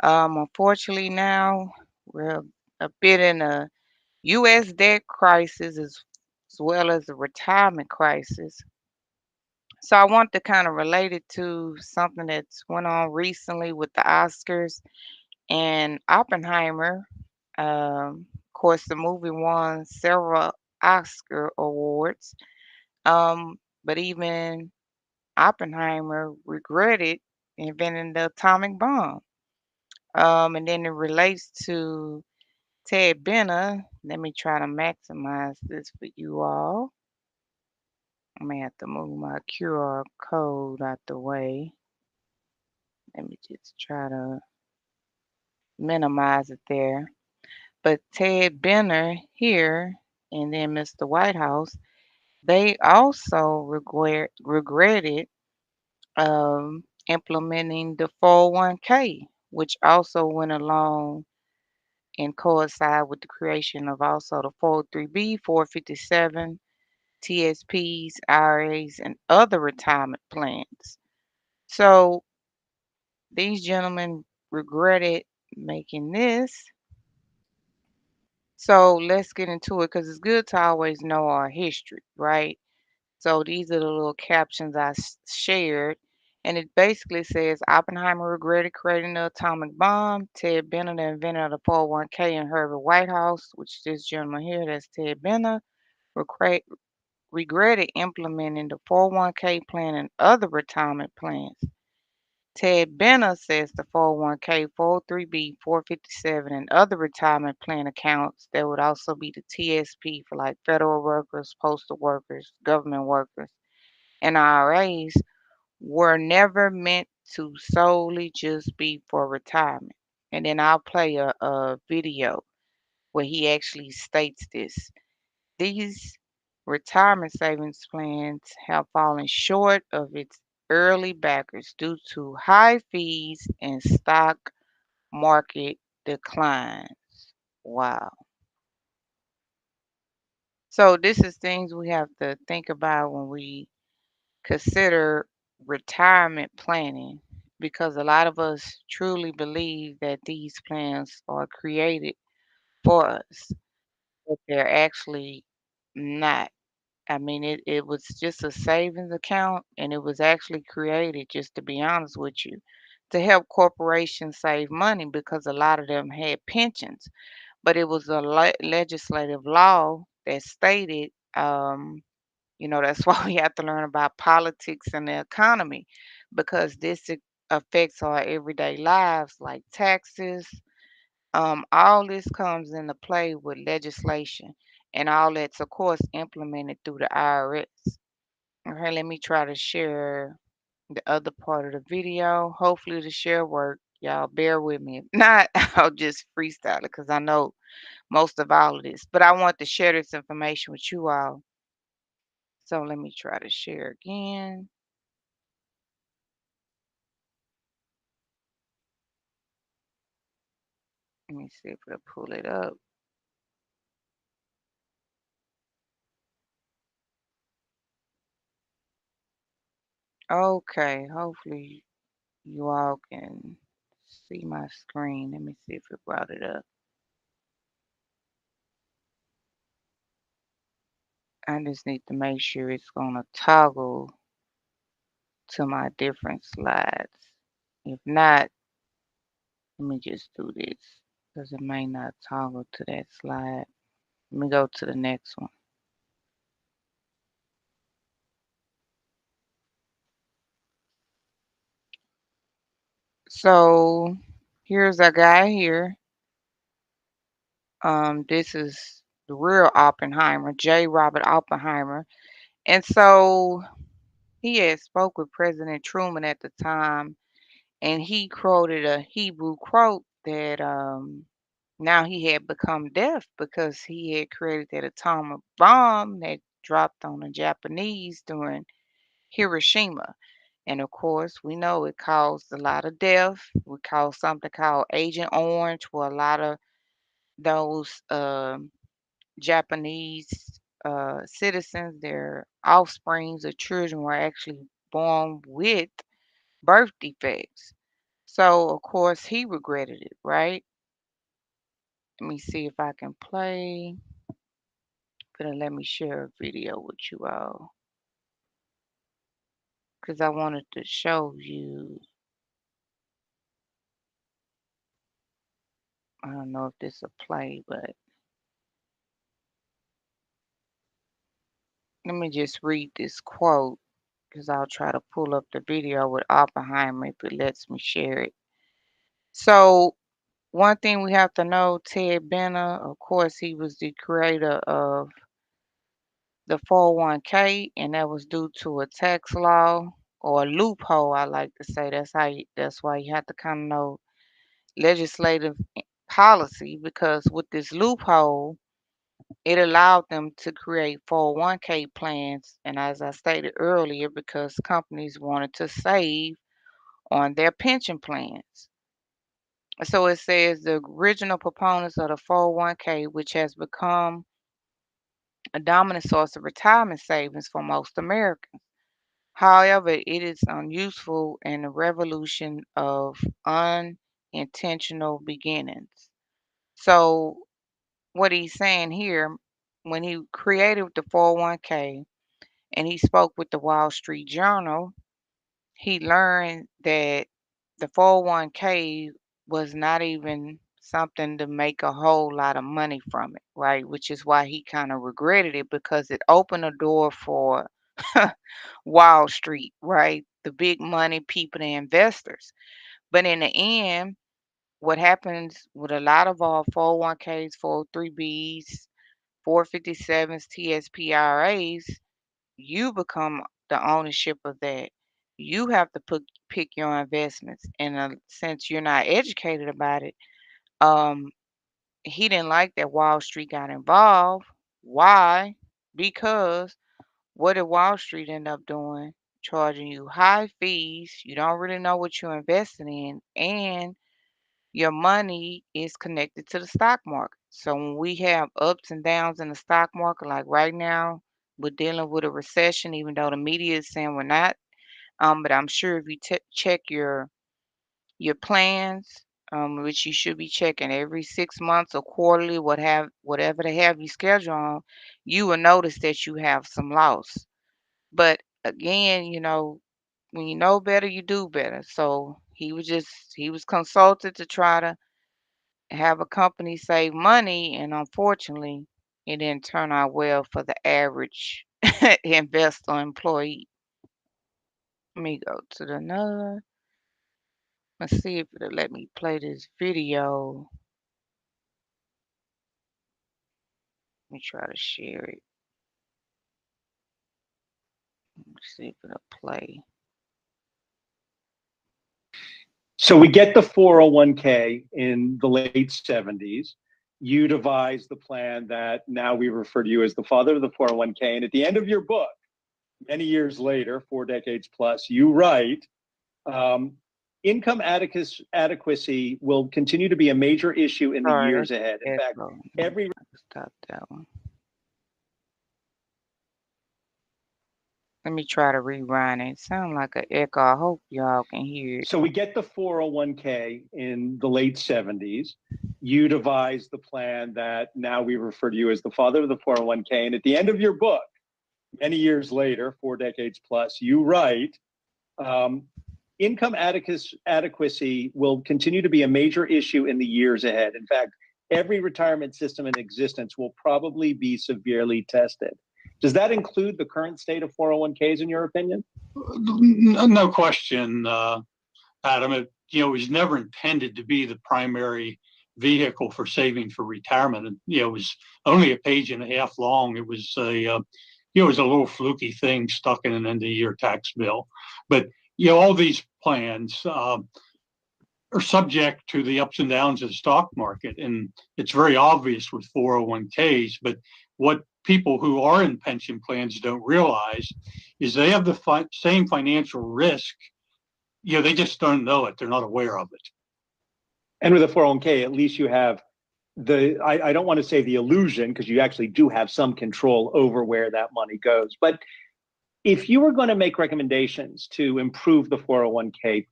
Unfortunately, now we're a bit in a U.S. debt crisis as well as a retirement crisis. So I want to kind of relate it to something that's went on recently with the Oscars and Oppenheimer. Of course, the movie won several Oscar awards, but even Oppenheimer regretted inventing the atomic bomb. And then it relates to Ted Benna. Let me try to maximize this for you all. I may have to move my QR code out the way. Let me just try to minimize it there. But Ted Benner here and then Mr. Whitehouse, they also regretted implementing the 401k, which also went along and coincide with the creation of also the 403b, 457, TSPs, IRAs, and other retirement plans. So these gentlemen regretted making this. So let's get into it because it's good to always know our history, right? So these are the little captions I shared. And it basically says Oppenheimer regretted creating the atomic bomb. Ted Benner, the inventor of the 401k, and Herbert Whitehouse, which this gentleman here, that's Ted Benner, regretted implementing the 401k plan and other retirement plans. Ted Benner says the 401k, 403b, 457, and other retirement plan accounts, that would also be the TSP for like federal workers, postal workers, government workers, and IRAs, were never meant to solely just be for retirement. And then I'll play a video where he actually states this. These retirement savings plans have fallen short of its early backers due to high fees and stock market declines. Wow. So this is things we have to think about when we consider retirement planning because a lot of us truly believe that these plans are created for us, but they're actually not. I mean, it was just a savings account and it was actually created, just to be honest with you, to help corporations save money because a lot of them had pensions. But it was a legislative law that stated, that's why we have to learn about politics and the economy because this affects our everyday lives like taxes. All this comes into play with legislation, and all that's, of course, implemented through the IRS. Okay, let me try to share the other part of the video. Hopefully, the share work. Y'all bear with me. If not, I'll just freestyle it because I know most of all of this. But I want to share this information with you all. So let me try to share again. Let me see if it'll pull it up. Okay, hopefully you all can see my screen. Let me see if it brought it up. I just need to make sure it's gonna toggle to my different slides. If not, let me just do this because it may not toggle to that slide. Let me go to the next one. So here's a guy here. This is the real Oppenheimer, J. Robert Oppenheimer. And so he had spoke with President Truman at the time, and he quoted a Hebrew quote that now he had become deaf because he had created that atomic bomb that dropped on the Japanese during Hiroshima. And of course, we know it caused a lot of death. We caused something called Agent Orange, where a lot of those Japanese citizens, their offsprings or children were actually born with birth defects. So, of course, he regretted it, right? Let me see if I can play. Gonna let me share a video with you all because I wanted to show you. I don't know if this will play, but let me just read this quote because I'll try to pull up the video with Oppenheimer if it lets me share it. So, one thing we have to know, Ted Benna, of course, he was the creator of the 401k, and that was due to a tax law or a loophole, I like to say. That's why you have to kind of know legislative policy because with this loophole, it allowed them to create 401k plans, and as I stated earlier, because companies wanted to save on their pension plans. So it says the original proponents of the 401k, which has become a dominant source of retirement savings for most Americans. However, it is unuseful and a revolution of unintentional beginnings. So, what he's saying here, when he created the 401k and he spoke with the Wall Street Journal, he learned that the 401k was not even something to make a whole lot of money from it, right? Which is why he kind of regretted it because it opened a door for Wall Street, right? The big money people, the investors. But in the end, what happens with a lot of our 401ks, 403bs, 457s, TSPRAs, you become the ownership of that. You have to pick your investments. And since you're not educated about it, um, he didn't like that Wall Street got involved. Why? Because what did Wall Street end up doing? Charging you high fees. You don't really know what you're investing in, and your money is connected to the stock market. So when we have ups and downs in the stock market, like right now, we're dealing with a recession, even though the media is saying we're not. But I'm sure if you check your plans, which you should be checking every 6 months or quarterly, whatever they have you schedule on, you will notice that you have some loss. But again, when you know better, you do better. So he was consulted to try to have a company save money, and unfortunately, it didn't turn out well for the average investor employee. Let me go to the another. Let's see if it'll let me play this video. Let me try to share it. Let's see if it'll play. So we get the 401k in the late 70s. You devised the plan that now we refer to you as the father of the 401k. And at the end of your book, many years later, 4 decades plus, you write, income adequacy will continue to be a major issue in the Sorry, years that's ahead. In fact, echo. every Stop that one. Let me try to rewind it. It sounds like an echo. I hope y'all can hear it. So we get the 401k in the late 70s. You devised the plan that now we refer to you as the father of the 401k. And at the end of your book, many years later, 4 decades plus, you write, income adequacy will continue to be a major issue in the years ahead. In fact, every retirement system in existence will probably be severely tested. Does that include the current state of 401ks, in your opinion? No question, Adam. It was never intended to be the primary vehicle for saving for retirement. And, it was only a page and a half long. It was a little fluky thing stuck in an end of year tax bill. But all these plans are subject to the ups and downs of the stock market, and it's very obvious with 401ks. But what people who are in pension plans don't realize is they have the same financial risk. They just don't know it. They're not aware of it. And with a 401k, at least you have I don't want to say the illusion, because you actually do have some control over where that money goes. But if you were going to make recommendations to improve the 401k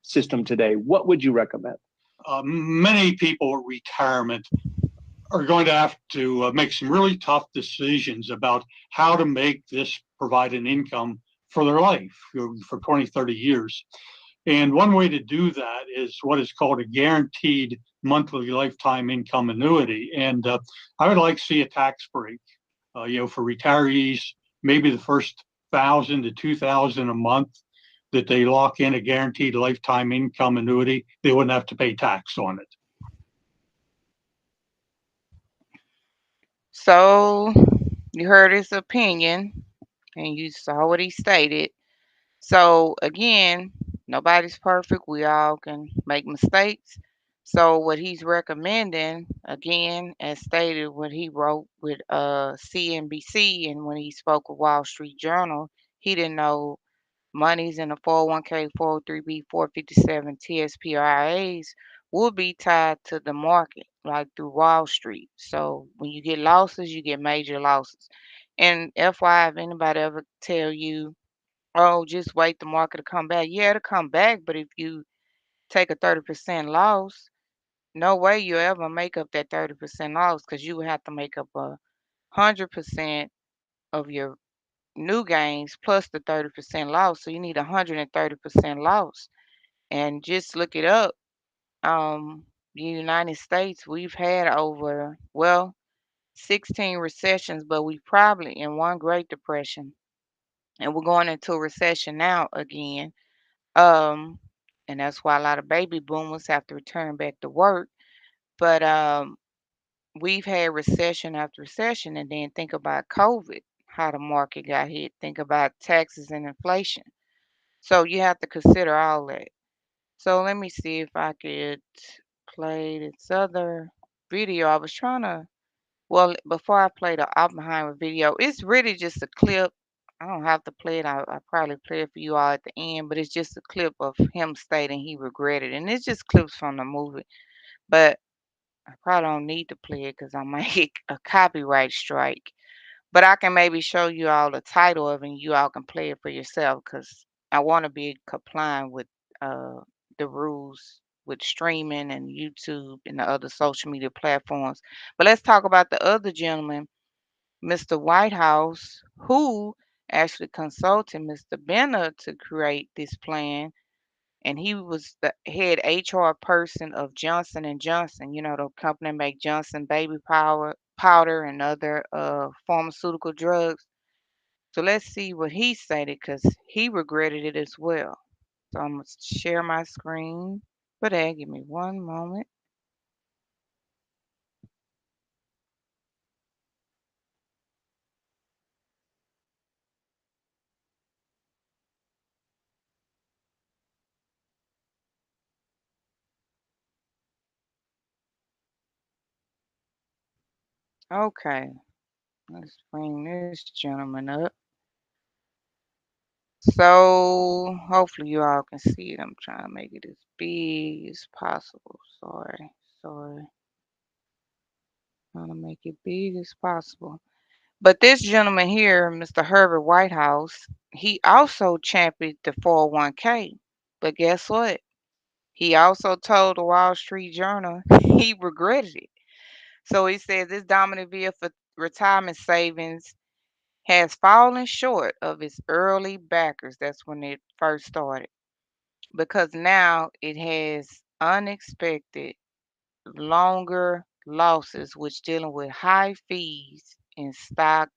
system today, what would you recommend? Many people at retirement are going to have to make some really tough decisions about how to make this provide an income for their life for 20, 30 years. And one way to do that is what is called a guaranteed monthly lifetime income annuity. And I would like to see a tax break, for retirees, maybe the first 1,000 to 2,000 a month that they lock in a guaranteed lifetime income annuity, they wouldn't have to pay tax on it. So you heard his opinion and you saw what he stated. So again, nobody's perfect. We all can make mistakes. So what he's recommending, again, as stated, what he wrote with CNBC and when he spoke with Wall Street Journal, he didn't know monies in the 401k, 403b, 457 TSPRIAs will be tied to the market, like through Wall Street. So when you get losses, you get major losses. And FYI, if anybody ever tell you, oh, just wait the market to come back. Yeah, it'll come back, but if you take a 30% loss, no way you'll ever make up that 30% loss because you would have to make up 100% of your new gains plus the 30% loss. So you need 130% loss. And just look it up. The United States, we've had over, well, 16 recessions, but we probably in one Great Depression. And we're going into a recession now again. Um, and that's why a lot of baby boomers have to return back to work. But we've had recession after recession, and then think about COVID, how the market got hit. Think about taxes and inflation. So you have to consider all that. So let me see if I could play this other video. I was trying to, well, before I play the Oppenheimer video, it's really just a clip. I don't have to play it. I probably play it for you all at the end, but it's just a clip of him stating he regretted. And it's just clips from the movie. But I probably don't need to play it because I might get a copyright strike. But I can maybe show you all the title of it and you all can play it for yourself because I want to be complying with uh, the rules with streaming and YouTube and the other social media platforms. But let's talk about the other gentleman, Mr. Whitehouse, who actually consulted Mr. Benna to create this plan, and he was the head HR person of Johnson and Johnson. You know, the company make Johnson baby powder and other pharmaceutical drugs. So let's see what he stated because he regretted it as well. So I'm gonna share my screen for that. Give me one moment. Okay, let's bring this gentleman up. So hopefully you all can see it. I'm trying to make it as big as possible. Sorry. Trying to make it big as possible. But this gentleman here, Mr. Herbert Whitehouse, he also championed the 401k. But guess what? He also told the Wall Street Journal he regretted it. So he says this dominant view for retirement savings has fallen short of its early backers. That's when it first started. Because now it has unexpected longer losses, which dealing with high fees and stock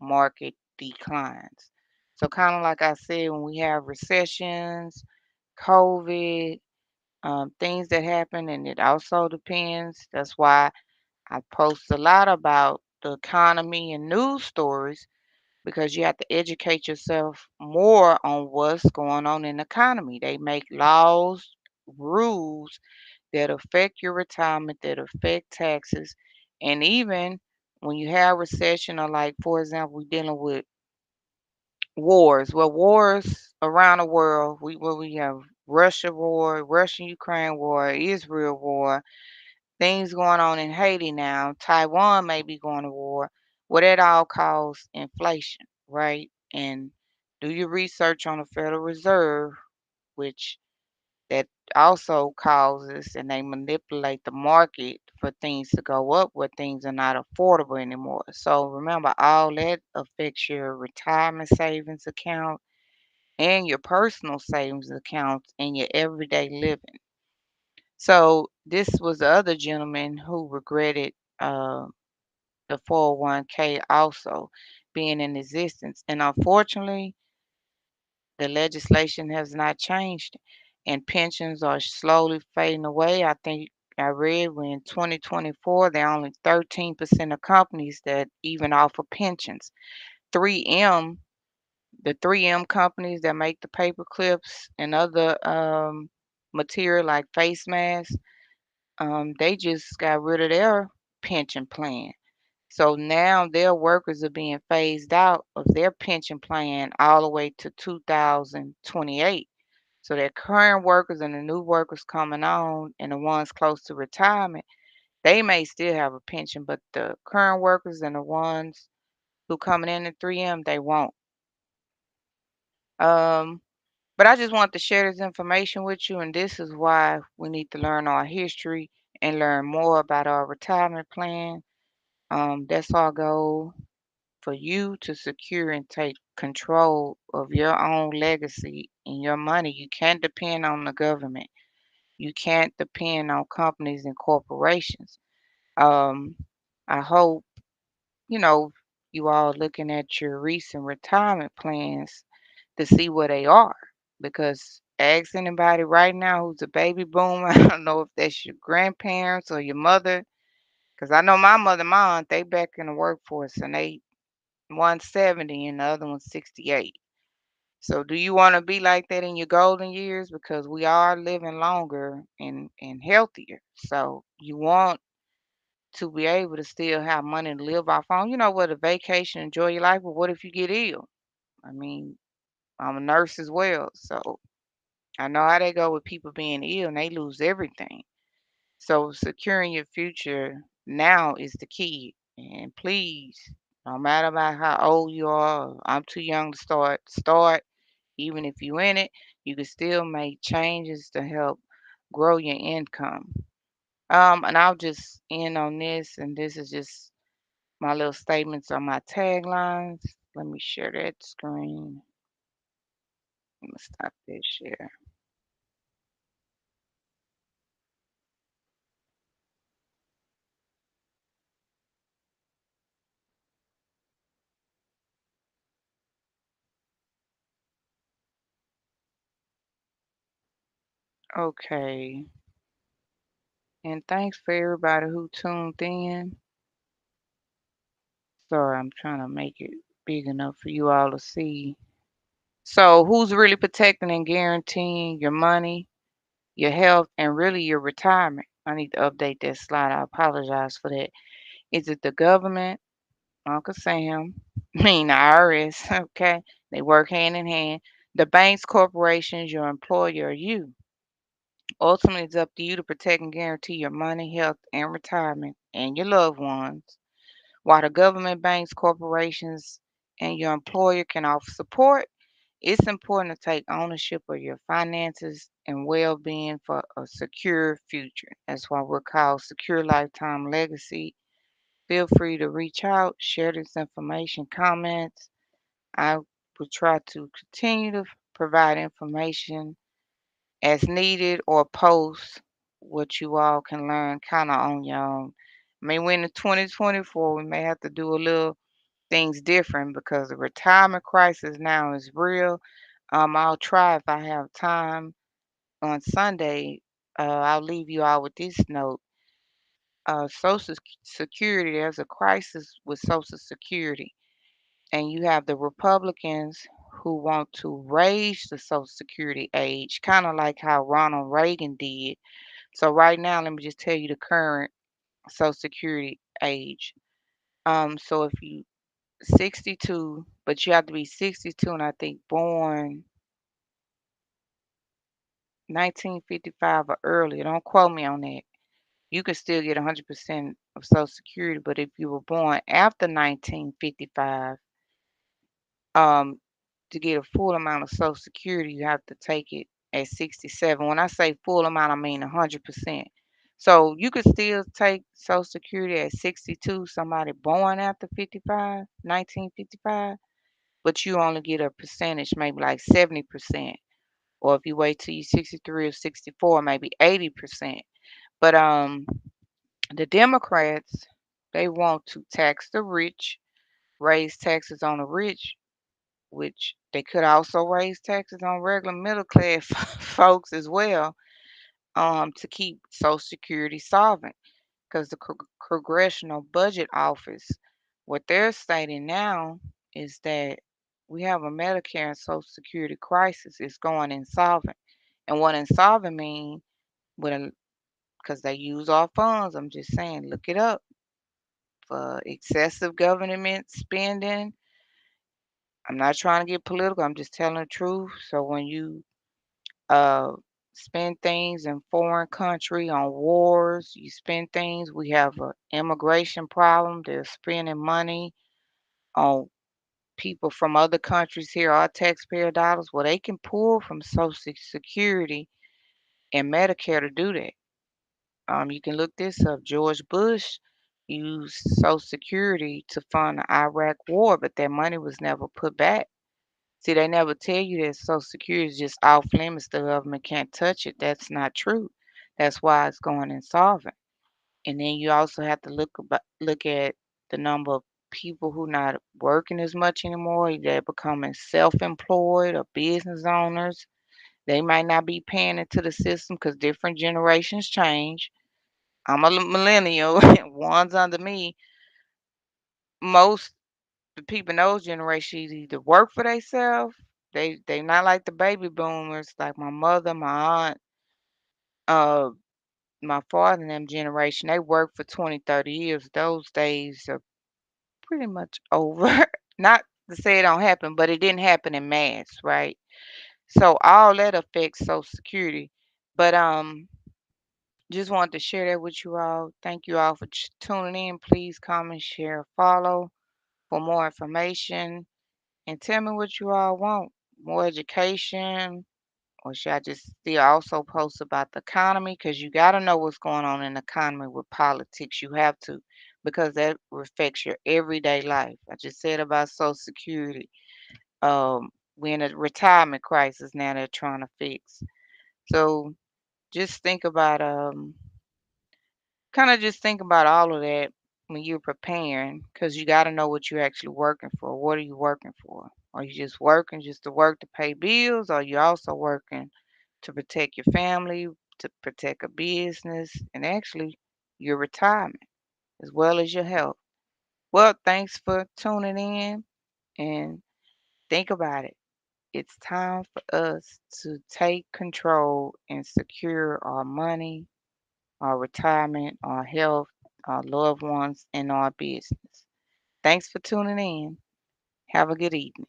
market declines. So kind of like I said, when we have recessions, COVID, things that happen, and it also depends. That's why I post a lot about the economy and news stories because you have to educate yourself more on what's going on in the economy. They make laws, rules that affect your retirement, that affect taxes, and even when you have recession or like for example, we're dealing with wars. Well, wars around the world, we have Russia war, Russian Ukraine war, Israel war, things going on in Haiti now, Taiwan may be going to war. Well, that all cause inflation, right? And do your research on the Federal Reserve, which that also causes and they manipulate the market for things to go up where things are not affordable anymore. So remember, all that affects your retirement savings account and your personal savings accounts and your everyday living. So this was the other gentleman who regretted the 401k also being in existence. And unfortunately, the legislation has not changed and pensions are slowly fading away. I think I read when 2024, there are only 13% of companies that even offer pensions. 3M, the 3M companies that make the paper clips and other material like face masks, they just got rid of their pension plan. So now their workers are being phased out of their pension plan all the way to 2028. So their current workers and the new workers coming on and the ones close to retirement, they may still have a pension, but the current workers and the ones who coming in at 3M, they won't. Um, but I just want to share this information with you, and this is why we need to learn our history and learn more about our retirement plan. That's our goal for you to secure and take control of your own legacy and your money. You can't depend on the government. You can't depend on companies and corporations. Um, I hope, you know, you all looking at your recent retirement plans to see where they are. Because ask anybody right now who's a baby boomer, I don't know if that's your grandparents or your mother, because I know my mother and my aunt, they back in the workforce and they 170 and the other one's 68. So do you want to be like that in your golden years? Because we are living longer and healthier. So you want to be able to still have money to live off on. You know what, a vacation, enjoy your life, but what if you get ill? I mean, I'm a nurse as well, so I know how they go with people being ill and they lose everything. So securing your future now is the key. And please, no matter about how old you are, I'm too young to start. Even if you in it, you can still make changes to help grow your income. And I'll just end on this, and this is just my little statements on my taglines. Let me share that screen. Let me stop this share. Okay. And thanks for everybody who tuned in. Sorry, I'm trying to make it big enough for you all to see. So, who's really protecting and guaranteeing your money, your health, and really your retirement? I need to update that slide. I apologize for that. Is it the government, Uncle Sam, I mean the IRS, okay? They work hand in hand. The banks, corporations, your employer, or you. Ultimately, it's up to you to protect and guarantee your money, health, and retirement, and your loved ones. While the government, banks, corporations, and your employer can offer support, it's important to take ownership of your finances and well being for a secure future. That's why we're called Secure Lifetime Legacy. Feel free to reach out, share this information, comments. I will try to continue to provide information as needed or post what you all can learn kind of on your own. I mean, we're in 2024, we may have to do a little things different because the retirement crisis now is real. I'll try if I have time on Sunday. I'll leave you all with this note. Social Security, there's a crisis with Social Security, and you have the Republicans who want to raise the Social Security age, kind of like how Ronald Reagan did. So right now, let me just tell you the current Social Security age. So if you 62, but you have to be 62 and I think born 1955 or earlier. Don't quote me on that. You can still get 100% of Social Security, but if you were born after 1955, um, to get a full amount of Social Security, you have to take it at 67. When I say full amount, I mean 100%. So you could still take Social Security at 62, somebody born after 55, 1955, but you only get a percentage, maybe like 70%. Or if you wait till you're 63 or 64, maybe 80%. But the Democrats, they want to tax the rich, raise taxes on the rich, which they could also raise taxes on regular middle class folks as well, to keep Social Security solvent. Because the Congressional Budget Office, what they're stating now is that we have a Medicare and Social Security crisis. It's going insolvent. And what insolvent means, because they use our funds, I'm just saying, look it up, for excessive government spending. I'm not trying to get political. I'm just telling the truth. So when you uh, spend things in foreign country on wars, you spend things. We have an immigration problem. They're spending money on people from other countries here, our taxpayer dollars. Well, they can pull from Social Security and Medicare to do that. You can look this up. George Bush used Social Security to fund the Iraq War, but that money was never put back. See, they never tell you that Social Security is just off limits. The government can't touch it. That's not true. That's why it's going insolvent. And then you also have to look at the number of people who not working as much anymore. They're becoming self-employed or business owners. They might not be paying into the system because different generations change. I'm a millennial. Ones under me. Most the people in those generations either work for themselves. They not like the baby boomers, like my mother, my aunt, uh, my father and them generation. They work for 20, 30 years. Those days are pretty much over. Not to say it don't happen, but it didn't happen in mass, right? So all that affects Social Security. But just wanted to share that with you all. Thank you all for tuning in. Please comment, share, follow for more information. And tell me what you all want. More education, or should I just still also post about the economy? Because you got to know what's going on in the economy with politics. You have to, because that affects your everyday life. I just said about Social Security. We're in a retirement crisis now they're trying to fix. So just think about kind of just think about all of that when you're preparing, because you got to know what you're actually working for. What are you working for? Are you just working just to work to pay bills? Or are you also working to protect your family, to protect a business, and actually your retirement as well as your health? Well, thanks for tuning in and think about it. It's time for us to take control and secure our money, our retirement, our health, our loved ones, and our business. Thanks for tuning in. Have a good evening.